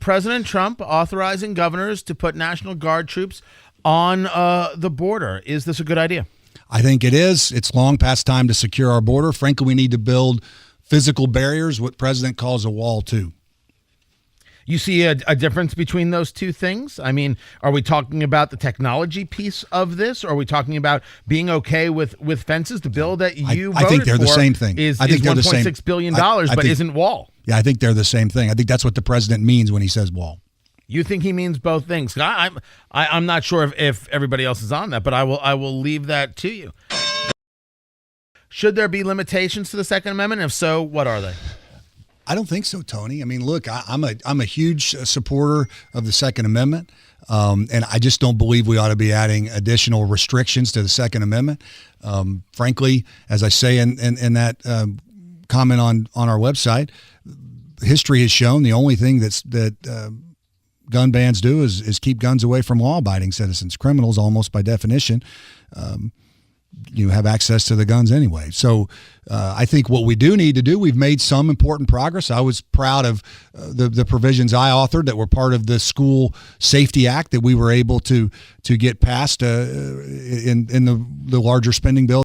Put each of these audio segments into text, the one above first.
President Trump authorizing governors to put National Guard troops on the border. Is this a good idea? I think it is. It's long past time to secure our border. Frankly, we need to build physical barriers, what President calls a wall, too. You see a difference between those two things? I mean, are we talking about the technology piece of this? Or are we talking about being okay with fences? The bill that you voted I think they're the same thing. I think they're $1.6 billion, but isn't wall. Yeah, I think they're the same thing. I think that's what the president means when he says wall. You think he means both things? I'm not sure if everybody else is on that, but I will leave that to you. Should there be limitations to the Second Amendment? If so, what are they? I don't think so, Tony. I mean, look, I'm a huge supporter of the Second Amendment, and I just don't believe we ought to be adding additional restrictions to the Second Amendment. Frankly, as I say in that comment on our website, history has shown the only thing that gun bans do is keep guns away from law-abiding citizens. Criminals, almost by definition, you have access to the guns anyway. So I think what we do need to do, we've made some important progress. I was proud of the provisions I authored that were part of the School Safety Act that we were able to get passed in the larger spending bill.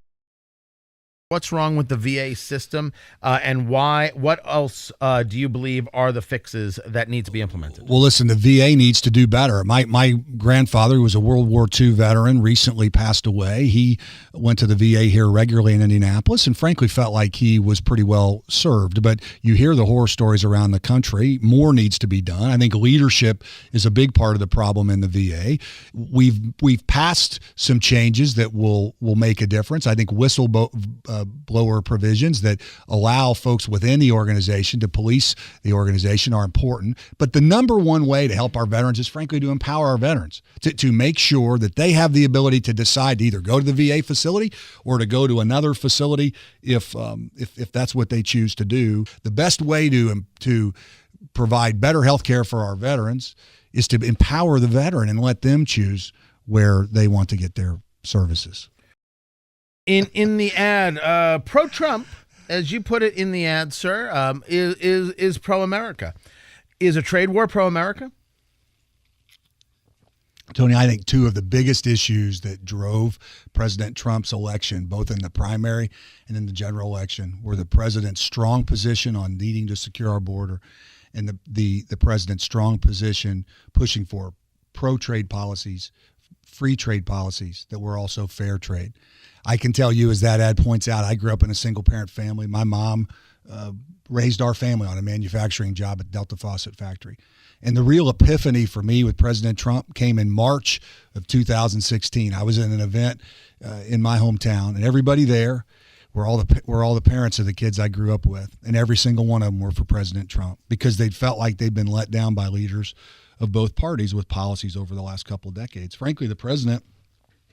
What's wrong with the VA system, and why? What else do you believe are the fixes that need to be implemented? Well, listen, the VA needs to do better. My grandfather, who was a World War II veteran, recently passed away. He went to the VA here regularly in Indianapolis and frankly felt like he was pretty well served. But you hear the horror stories around the country. More needs to be done. I think leadership is a big part of the problem in the VA. We've passed some changes that will make a difference. I think whistleblower provisions that allow folks within the organization to police the organization are important. But the number one way to help our veterans is, frankly, to empower our veterans, to make sure that they have the ability to decide to either go to the VA facility or to go to another facility if that's what they choose to do. The best way to provide better health care for our veterans is to empower the veteran and let them choose where they want to get their services. In the ad, pro-Trump, as you put it in the ad, sir, is pro-America. Is a trade war pro-America? Tony, I think two of the biggest issues that drove President Trump's election, both in the primary and in the general election, were the president's strong position on needing to secure our border and the president's strong position pushing for pro-trade policies, free trade policies that were also fair trade. I can tell you, as that ad points out, I grew up in a single-parent family. My mom raised our family on a manufacturing job at Delta Faucet Factory. And the real epiphany for me with President Trump came in March of 2016. I was in an event in my hometown, and everybody there were all the parents of the kids I grew up with, and every single one of them were for President Trump because they felt like they'd been let down by leaders of both parties with policies over the last couple of decades. Frankly, the president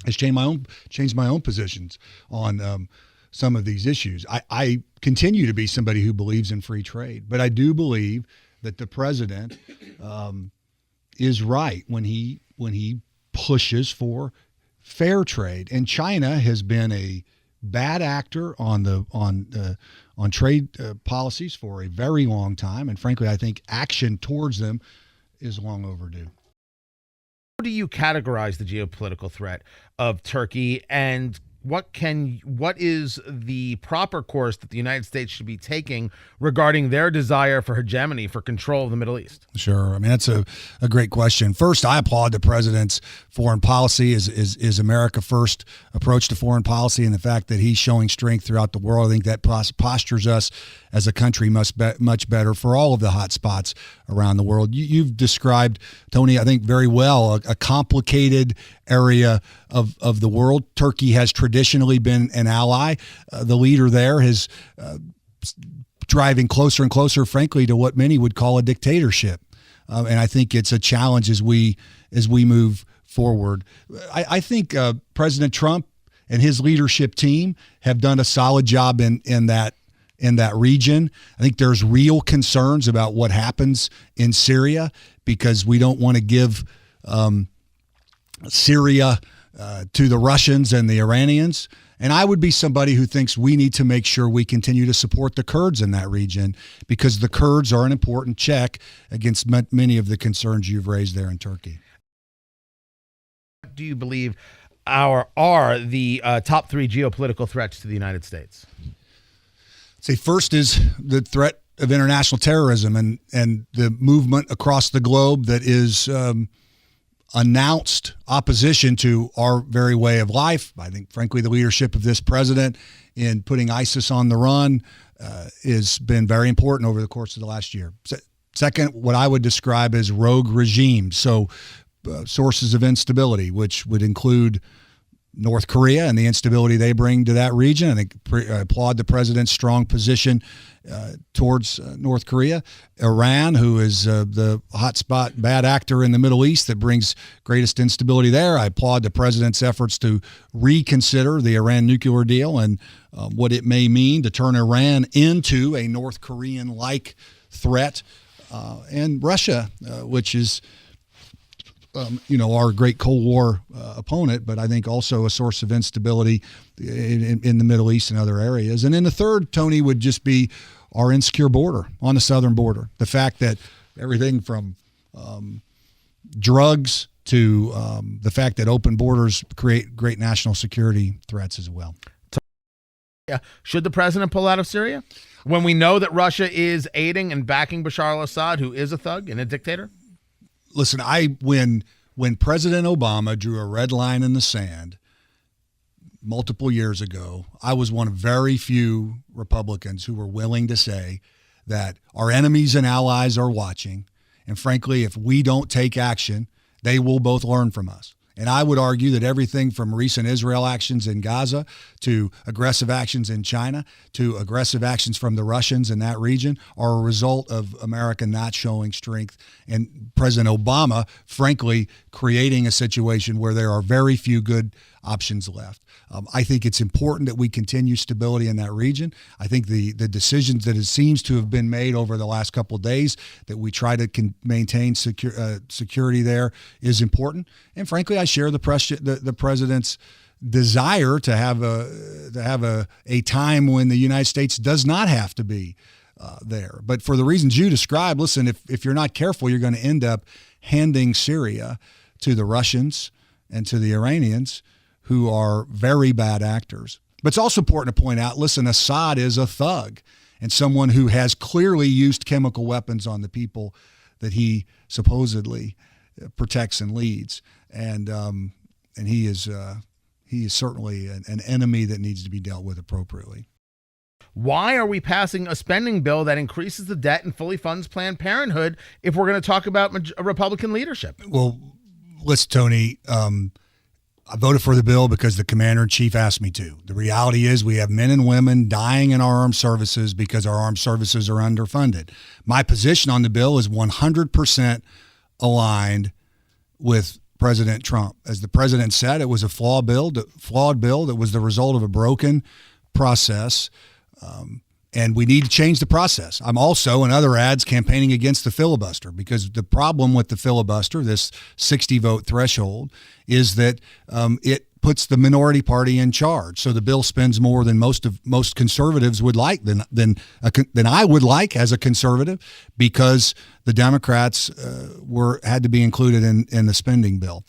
has changed my own positions on some of these issues. I continue to be somebody who believes in free trade, but I do believe that the president is right when he pushes for fair trade. And China has been a bad actor on trade policies for a very long time, and frankly, I think action towards them is long overdue. How do you categorize the geopolitical threat of Turkey, and what is the proper course that the United States should be taking regarding their desire for hegemony, for control of the Middle East? Sure. I mean, that's a great question. First, I applaud the president's foreign policy, is America first approach to foreign policy, and the fact that he's showing strength throughout the world. I think that postures us as a country much better for all of the hot spots around the world. You've described, Tony, I think very well, a complicated area of the world. Turkey has traditionally been an ally. The leader there has driving closer and closer, frankly, to what many would call a dictatorship. And I think it's a challenge as we move forward. I think President Trump and his leadership team have done a solid job in that region. I think there's real concerns about what happens in Syria because we don't want to give Syria to the Russians and the Iranians. And I would be somebody who thinks we need to make sure we continue to support the Kurds in that region, because the Kurds are an important check against many of the concerns you've raised there in Turkey. What do you believe are the top three geopolitical threats to the United States? Say first is the threat of international terrorism and the movement across the globe that is announced opposition to our very way of life. I think, frankly, the leadership of this president in putting ISIS on the run has been very important over the course of the last year. Second, what I would describe as rogue regimes. So sources of instability, which would include North Korea and the instability they bring to that region. I think I applaud the president's strong position towards North Korea. Iran, who is the hotspot bad actor in the Middle East that brings greatest instability there. I applaud the president's efforts to reconsider the Iran nuclear deal and what it may mean to turn Iran into a North Korean-like threat. And Russia, which is our great Cold War opponent, but I think also a source of instability in the Middle East and other areas. And then the third, Tony, would just be our insecure border on the southern border. The fact that everything from drugs to the fact that open borders create great national security threats as well. Yeah. Should the president pull out of Syria when we know that Russia is aiding and backing Bashar al-Assad, who is a thug and a dictator? Listen, when President Obama drew a red line in the sand multiple years ago, I was one of very few Republicans who were willing to say that our enemies and allies are watching, and frankly, if we don't take action, they will both learn from us. And I would argue that everything from recent Israel actions in Gaza to aggressive actions in China to aggressive actions from the Russians in that region are a result of America not showing strength and President Obama, frankly, creating a situation where there are very few good options left. I think it's important that we continue stability in that region. I think the decisions that it seems to have been made over the last couple of days that we try to maintain security there is important. And frankly, I share the president's desire to have a time when the United States does not have to be there. But for the reasons you described, listen, if you're not careful, you're going to end up handing Syria to the Russians and to the Iranians, who are very bad actors. But it's also important to point out, listen, Assad is a thug and someone who has clearly used chemical weapons on the people that he supposedly protects and leads. And he is certainly an enemy that needs to be dealt with appropriately. Why are we passing a spending bill that increases the debt and fully funds Planned Parenthood if we're going to talk about Republican leadership? Well, listen, Tony, I voted for the bill because the commander-in-chief asked me to. The reality is we have men and women dying in our armed services because our armed services are underfunded. My position on the bill is 100% aligned with President Trump. As the president said, it was a flawed bill that was the result of a broken process, and we need to change the process. I'm also, in other ads, campaigning against the filibuster because the problem with the filibuster, this 60-vote threshold, is that it puts the minority party in charge. So the bill spends more than most conservatives would like, than I would like as a conservative, because the Democrats had to be included in the spending bill.